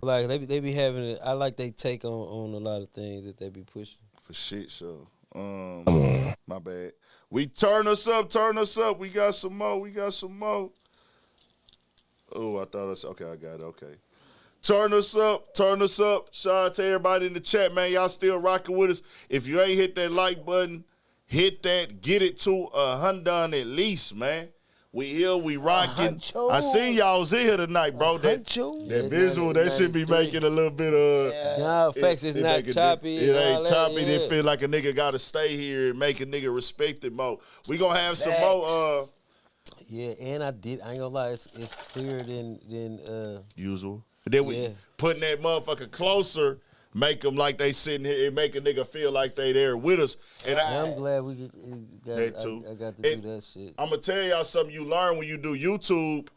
Black, they be having it. I like they take on a lot of things that they be pushing. For shit, sure. My bad. We turn us up. We got some more. Oh, I thought okay, I got it. Okay. Turn us up. Shout out to everybody in the chat, man. Y'all still rocking with us. If you ain't hit that like button, hit that. Get it to 100 at least, man. We here, we rocking. I seen y'all was in here tonight, bro. That visual, that should be making a little bit of. No, facts, it's not choppy. It ain't choppy. Yeah. It feel like a nigga got to stay here and make a nigga respect it more. We gonna have some more. Yeah, and I ain't gonna lie, it's clearer than usual. And then we putting that motherfucker closer. Make them like they sitting here and make a nigga feel like they there with us. And I'm glad we got that too. I got to do that shit. I'm going to tell y'all something you learn when you do YouTube.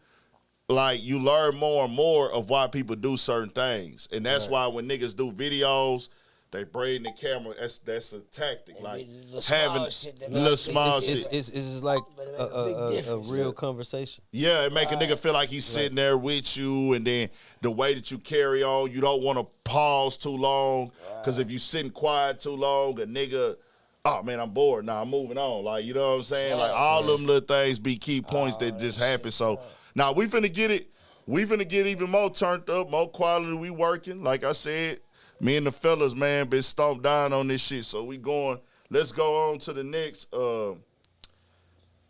Like, you learn more and more of why people do certain things. And that's why when niggas do videos, they bring the camera. That's a tactic. And like having little small shit. It's just like a real conversation. Yeah, it make a nigga feel like he's sitting there with you, and then the way that you carry on, you don't want to pause too long, because if you sitting quiet too long, a nigga, oh man, I'm bored. Now I'm moving on. Like, you know what I'm saying? Like, all them little things be key points that just happen. So now we finna get it. We finna get even more turned up, more quality. We working. Like I said, me and the fellas, man, been stomped down on this shit. So we going. Let's go on to the next.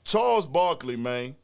Charles Barkley, man.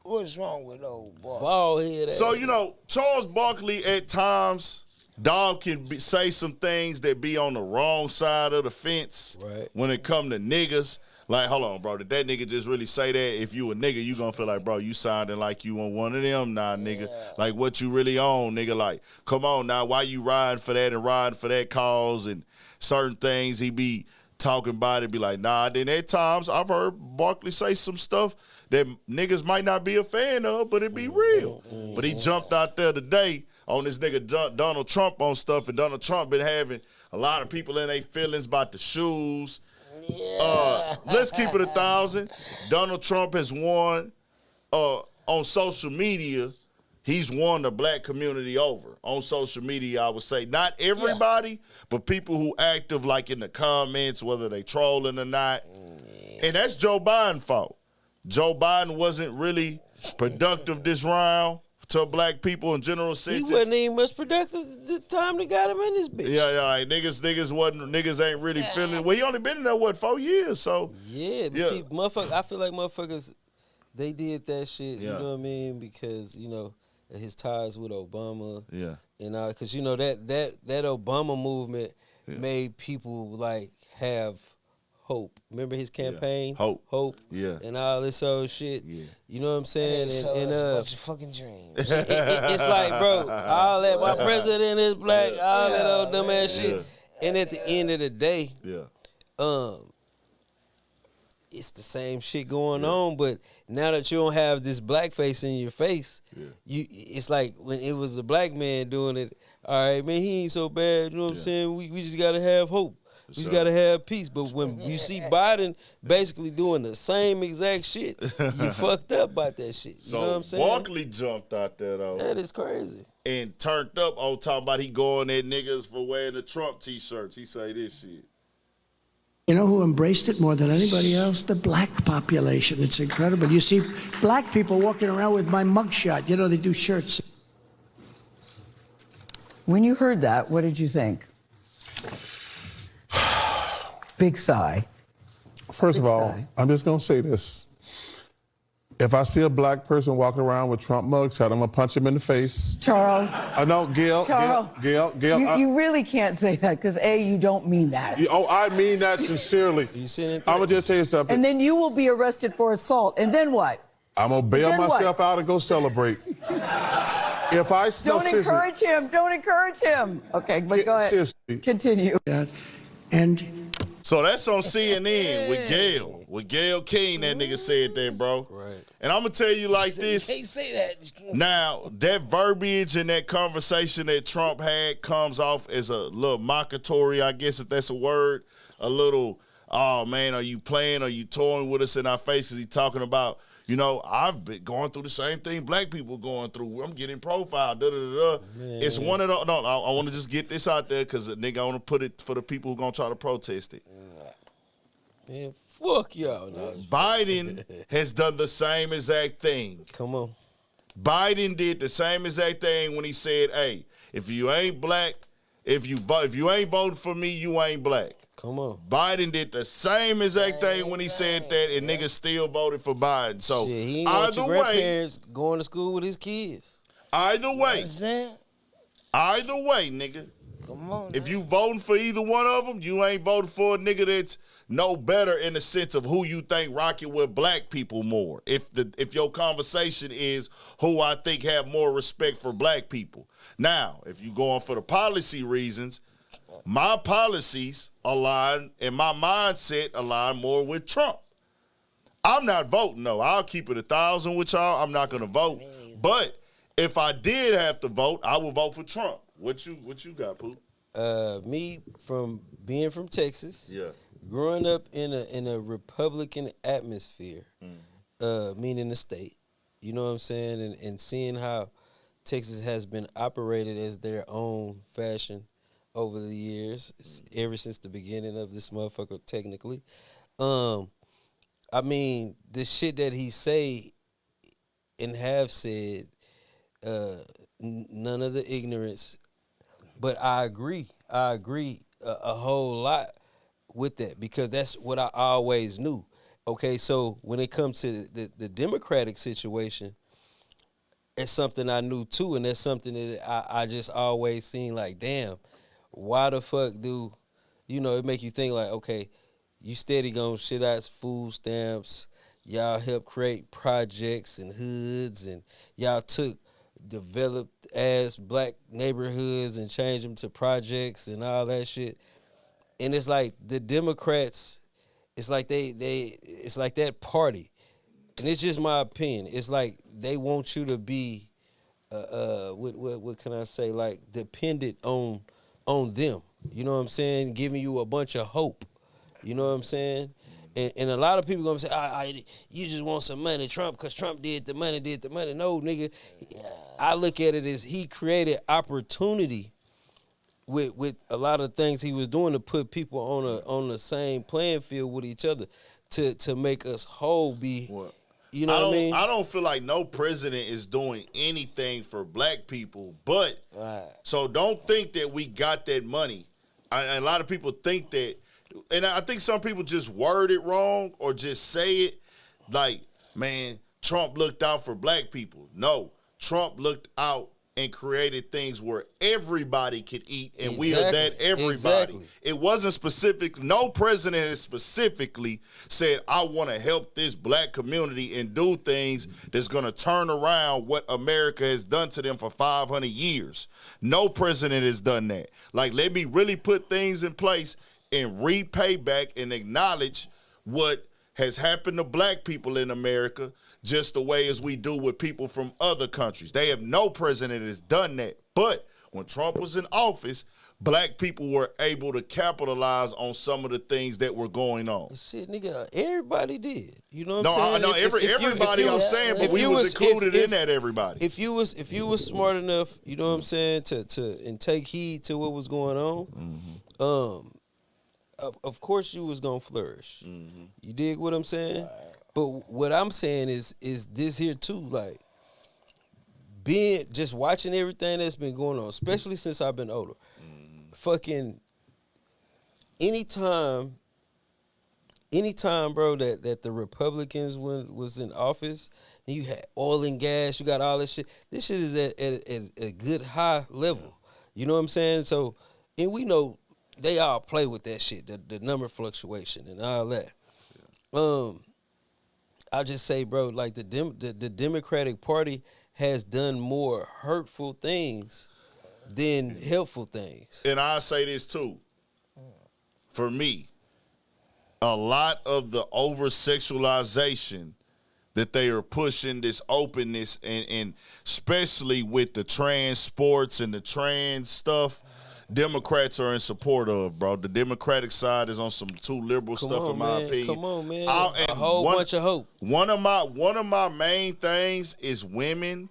What's wrong with old Barkley? Bald head. So, you know, Charles Barkley at times, dog can say some things that be on the wrong side of the fence when it come to niggas. Like, hold on, bro. Did that nigga just really say that? If you a nigga, you gonna feel like, bro, you sounding like you on one of them now, nigga. Like, what you really on, nigga? Like, come on now, why you riding for that and riding for that cause and certain things he be talking about it, be like, nah. Then at times, I've heard Barkley say some stuff that niggas might not be a fan of, but it be real. But he jumped out there today on this nigga Donald Trump on stuff, and Donald Trump been having a lot of people in their feelings about the shoes. Let's keep it 1,000. Donald Trump has won on social media. He's won the black community over on social media. I would say not everybody, but people who active like in the comments, whether they trolling or not. And that's Joe Biden's fault. Joe Biden wasn't really productive this round to black people in general sense. He wasn't even much productive the time they got him in this bitch. Yeah, like niggas ain't really feeling. Well, he only been in there 4 years, so yeah. But see, motherfuckers, I feel like motherfuckers, they did that shit. You know what I mean? Because his ties with Obama. Yeah. And because that Obama movement made people like have hope. Remember his campaign? Hope. Yeah. And all this old shit. Yeah. You know what I'm saying? And a bunch of fucking dreams. It's like, bro, all that, my president is black, all that old dumb ass shit. And at the end of the day, it's the same shit going on, but now that you don't have this blackface in your face, it's like when it was a black man doing it, all right, man, he ain't so bad, you know what I'm saying? We just gotta have hope. We just gotta have peace. But when you see Biden basically doing the same exact shit, you fucked up about that shit. You know what I'm saying? Barkley jumped out there though. That is crazy. And turned up on talking about he going at niggas for wearing the Trump t-shirts. He say this shit. You know who embraced it more than anybody else? The black population. It's incredible. You see black people walking around with my mugshot. You know, they do shirts. When you heard that, what did you think? Big sigh. First of all, I'm just going to say this. If I see a black person walking around with Trump mugshot, I'm going to punch him in the face. Charles. No, Gail. Charles. Gail. You really can't say that because, A, you don't mean that. I mean that sincerely. I'm going to just tell you something. And then you will be arrested for assault. And then what? I'm going to bail myself out and go celebrate. If I smell Don't encourage him. Don't encourage him. Okay, but go ahead. Seriously. Continue. And so that's on CNN with Gail. With Gail King, that nigga said that, bro. Right. And I'm going to tell you like this. You can't say that. Now, that verbiage and that conversation that Trump had comes off as a little mockatory, I guess if that's a word, a little, oh, man, are you playing? Are you toying with us in our face? Because he's talking about, you know, I've been going through the same thing black people going through. I'm getting profiled, da-da-da-da. It's one of the, no, I want to just get this out there because, nigga, I want to put it for the people who going to try to protest it. Man, fuck y'all. No. Biden has done the same exact thing. Come on. Biden did the same exact thing when he said, hey, if you ain't black, if you ain't voting for me, you ain't black. Come on. Biden did the same exact thing when he said that, and niggas still voted for Biden. So shit, he ain't want your grandparents going to school with his kids. Either way, nigga. Come on. If you voting for either one of them, you ain't voting for a nigga that's no better in the sense of who you think rocking with black people more. If your conversation is who I think have more respect for black people. Now, if you going for the policy reasons, my policies align and my mindset align more with Trump. I'm not voting, though. I'll keep it 1,000 with y'all. I'm not going to vote. But if I did have to vote, I would vote for Trump. What you got, Pooh? Me from being from Texas. Yeah. Growing up in a Republican atmosphere, meaning the state, you know what I'm saying, and seeing how Texas has been operated as their own fashion over the years, ever since the beginning of this motherfucker, technically. I mean, the shit that he say and have said, none of the ignorance, but I agree a whole lot with that, because that's what I always knew. Okay, so when it comes to the Democratic situation, it's something I knew too, and that's something that I just always seen like, damn, why the fuck do, it make you think like, okay, you steady gonna shit out food stamps, y'all help create projects and hoods, and y'all took developed ass black neighborhoods and changed them to projects and all that shit. And it's like the Democrats, it's like it's like that party. And it's just my opinion. It's like they want you to be, what can I say, like dependent on them. You know what I'm saying? Giving you a bunch of hope. You know what I'm saying? And a lot of people gonna say, you just want some money, Trump, because Trump did the money. No, nigga. I look at it as he created opportunity with a lot of things he was doing to put people on the same playing field with each other to make us whole be. What? You know what I mean? I don't feel like no president is doing anything for black people, but so don't think that we got that money. And a lot of people think that, and I think some people just word it wrong or just say it like, man, Trump looked out for black people. No, Trump looked out and created things where everybody could eat, and we are that everybody. Exactly. It wasn't specific. No president has specifically said, I want to help this black community and do things that's going to turn around what America has done to them for 500 years. No president has done that. Like, let me really put things in place and repay back and acknowledge what has happened to black people in America, just the way as we do with people from other countries. They have no president has done that. But when Trump was in office, black people were able to capitalize on some of the things that were going on. Shit, nigga, everybody did. You know what I'm saying? No, everybody I'm saying, but we was included in that everybody. If you was smart enough, you know what I'm saying, to and take heed to what was going on, of course you was gonna flourish. You dig what I'm saying? Right. But what I'm saying is this here too, like just watching everything that's been going on, especially since I've been older. Fucking anytime, bro, that the Republicans was in office, and you had oil and gas, you got all this shit. This shit is at a good high level. You know what I'm saying? So, and we know they all play with that shit, the number fluctuation and all that. I just say, bro, like the Democratic Party has done more hurtful things than helpful things. And I say this too. For me, a lot of the over-sexualization that they are pushing, this openness, and especially with the trans sports and the trans stuff, Democrats are in support of, bro. The Democratic side is on some too liberal stuff, in my opinion. Come on, man. A whole bunch of hope. One of my main things is women,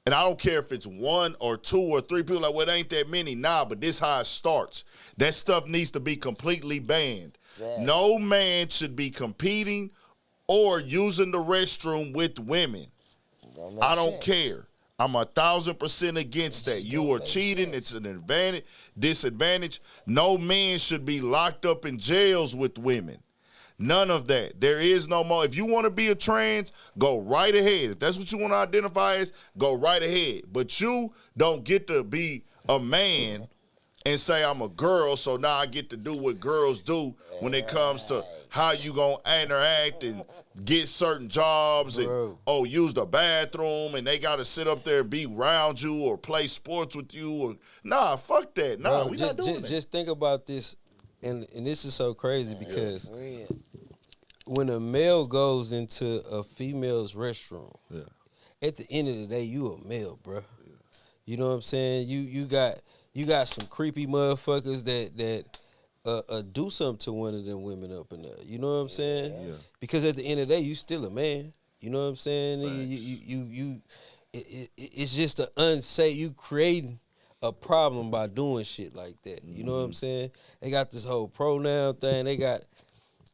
and I don't care if it's 1 or 2 or 3 people. Like, well, it ain't that many. Nah, but this how it starts. That stuff needs to be completely banned. Yeah. No man should be competing or using the restroom with women. I don't care. I'm 1,000% against that. You are cheating. It's an disadvantage. No man should be locked up in jails with women. None of that. There is no more. If you want to be a trans, go right ahead. If that's what you want to identify as, go right ahead. But you don't get to be a man and say I'm a girl, so now I get to do what girls do when it comes to how you gonna interact and get certain jobs and use the bathroom, and they gotta sit up there and be around you or play sports with you. Or nah, fuck that. Nah, we not doing that. Just think about this, and this is so crazy because when a male goes into a female's restroom, at the end of the day, you a male, bro. You know what I'm saying? You got some creepy motherfuckers that do something to one of them women up in there. You know what I'm saying? Yeah. Because at the end of the day, you still a man. You know what I'm saying? It's just an unsafe. You creating a problem by doing shit like that. You know what I'm saying? They got this whole pronoun thing.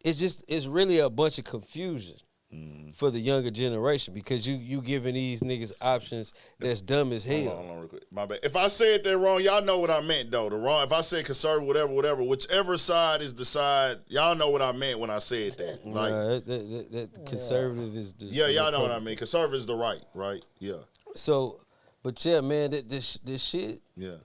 It's really a bunch of confusion for the younger generation because you giving these niggas options that's dumb as hell. Hold on real quick. My bad. If I said that wrong, y'all know what I meant though. If I said conservative, whatever, whichever side is the side, y'all know what I meant when I said that. Like that conservative is the y'all know what I mean. Conservative is the right? Yeah. So, but yeah, man, this shit. Yeah.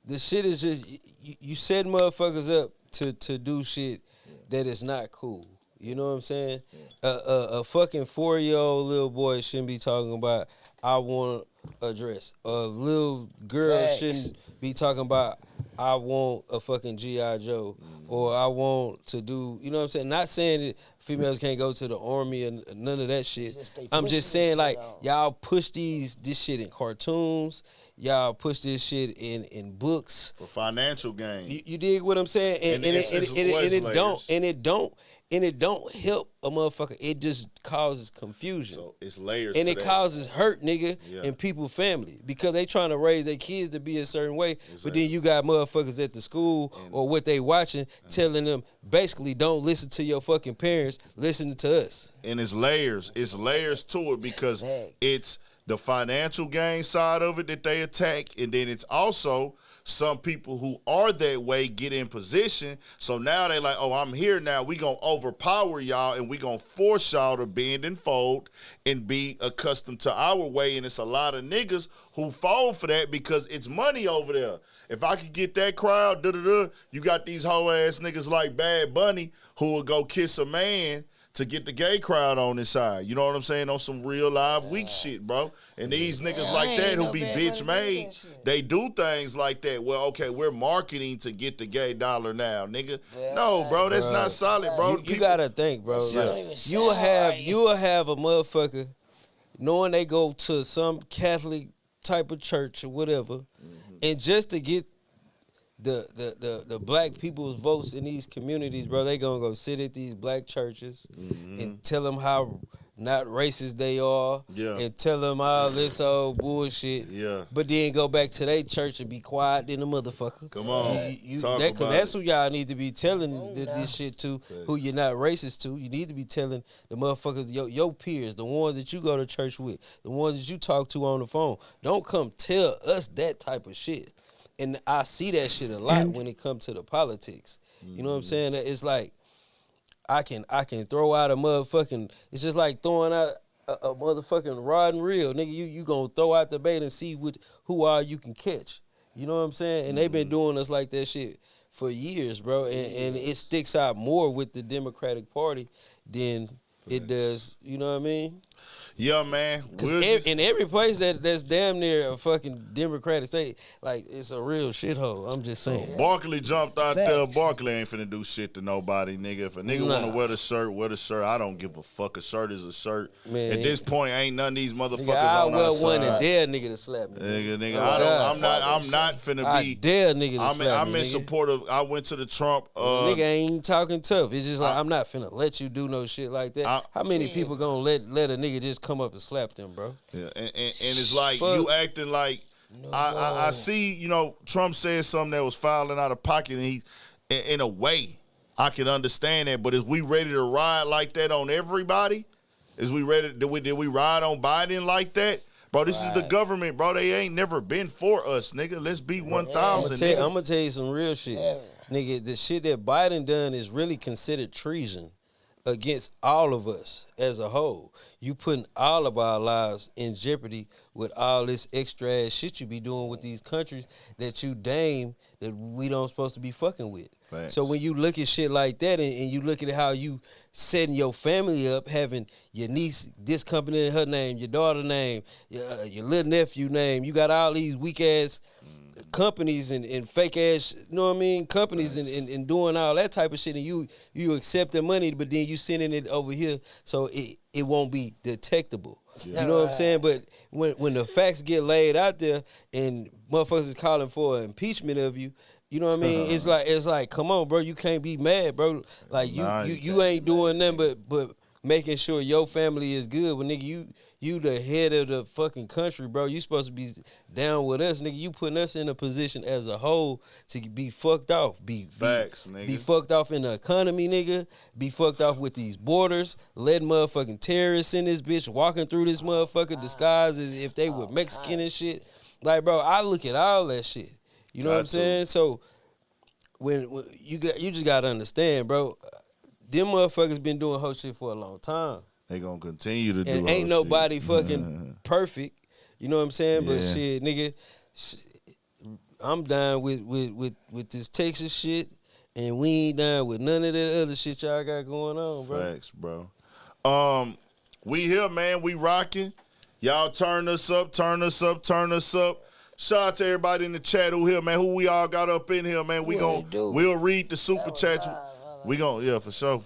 This shit is just you set motherfuckers up to do shit that is not cool. You know what I'm saying? A fucking 4-year-old little boy shouldn't be talking about I want a dress. A little girl shouldn't be talking about I want a fucking G.I. Joe or I want to do, you know what I'm saying? Not saying that females can't go to the army and none of that shit. I'm just saying like y'all push this shit in cartoons. Y'all push this shit in books for financial gain. You dig what I'm saying? And it don't help a motherfucker. It just causes confusion. So it's layers. And it causes hurt, nigga, in people's family because they trying to raise their kids to be a certain way. Exactly. But then you got motherfuckers at the school or what they watching telling them basically don't listen to your fucking parents, listen to us. And it's layers. It's layers to it because it's the financial gain side of it that they attack, and then it's also some people who are that way get in position. So now they like, oh, I'm here now. We gonna overpower y'all and we gonna force y'all to bend and fold and be accustomed to our way. And it's a lot of niggas who fall for that because it's money over there. If I could get that crowd, you got these hoe ass niggas like Bad Bunny who will go kiss a man to get the gay crowd on his side. You know what I'm saying? On some real live weak shit, bro. And these niggas like that who be bitch made, they do things like that. Well, okay, we're marketing to get the gay dollar now, nigga. No, bro, that's not solid, bro. You gotta think, bro. Like, you will have a motherfucker knowing they go to some Catholic type of church or whatever, and just to get the black people's votes in these communities, bro, they gonna go sit at these black churches and tell them how not racist they are and tell them all this old bullshit. Yeah. But then go back to their church and be quiet in the motherfucker. Come on. That's who y'all need to be telling this shit to, who you're not racist to. You need to be telling the motherfuckers, your peers, the ones that you go to church with, the ones that you talk to on the phone. Don't come tell us that type of shit. And I see that shit a lot when it comes to the politics. You know what I'm saying? It's like I can throw out a motherfucking. It's just like throwing out a motherfucking rod and reel, nigga. You gonna throw out the bait and see who all you can catch. You know what I'm saying? And they've been doing us like that shit for years, bro. And it sticks out more with the Democratic Party than it does. You know what I mean? Yeah, man. Because in every place that's damn near a fucking Democratic state, like, it's a real shithole. I'm just saying. Barkley jumped out there. Barkley ain't finna do shit to nobody, nigga. If a nigga want to wear the shirt, wear the shirt. I don't give a fuck. A shirt is a shirt. Man, at this point, ain't none of these motherfuckers on our side. I one and dare nigga to slap me. Nigga, I'm not finna be. I dare nigga to slap me. I'm in support of. I went to the Trump. Nigga ain't talking tough. It's just like I'm not finna let you do no shit like that. How many people gonna let a nigga just come up and slap them, bro? Yeah, and it's like you acting like I see, you know, Trump said something that was fouling out of pocket, and he, in a way, I can understand that. But is we ready to ride like that on everybody? Is we ready? Did we ride on Biden like that? Bro, this is the government, bro. They ain't never been for us, nigga. Let's be 1,000. I'm gonna tell you some real shit, nigga. The shit that Biden done is really considered treason against all of us as a whole. You putting all of our lives in jeopardy with all this extra ass shit you be doing with these countries that you deem that we don't supposed to be fucking with. Thanks. So when you look at shit like that and you look at how you setting your family up, having your niece this company in her name, your daughter name, your little nephew name, you got all these weak ass companies and fake ass, you know what I mean, companies and doing all that type of shit, and you accept the money, but then you sending it over here so it won't be detectable. Yeah. You know what I'm saying? But when the facts get laid out there and motherfuckers is calling for impeachment of you, you know what I mean? It's like, come on, bro, you can't be mad, bro. Like you ain't doing nothing but making sure your family is good. Well, nigga, you the head of the fucking country, bro. You supposed to be down with us, nigga. You putting us in a position as a whole to be fucked off. Nigga. Be fucked off in the economy, nigga. Be fucked off with these borders. Letting motherfucking terrorists in this bitch walking through this motherfucker disguised as if they were Mexican and shit. Like, bro, I look at all that shit. You know what I'm saying? So when you just gotta understand, bro. Them motherfuckers been doing whole shit for a long time. They gonna continue to do and ain't nobody fucking perfect. You know what I'm saying? Yeah. But shit, nigga, I'm down with this Texas shit, and we ain't down with none of that other shit y'all got going on, bro. Facts, bro. We here, man. We rocking. Y'all turn us up. Shout out to everybody in the chat who here, man. Who we all got up in here, man. We'll read the super chat. We gon' for sure.